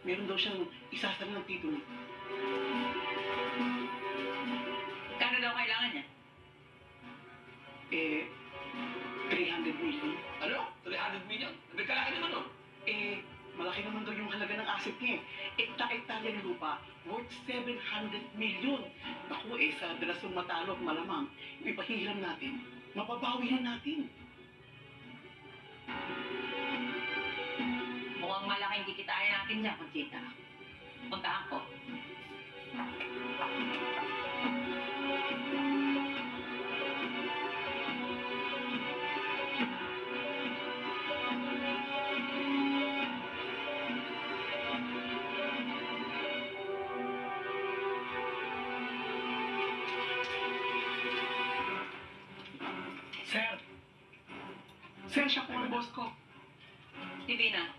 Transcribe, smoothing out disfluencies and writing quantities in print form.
meron daw siyang isasal ng titulo. Kano daw kailangan niya? 300 million. Ano? 300 million? Nagkalaki naman, no? Malaki naman daw yung halaga ng asset niya. Ekta-ektarya ng lupa, worth 700 million. Naku, sa Dalasong Matalo at malamang, ipahihiram natin, mapabawi na natin. Mukhang malaking kikitain natin dyan, Conchita. Puntahan ko. Sir! Sir, siya po ang boss ko. Divina,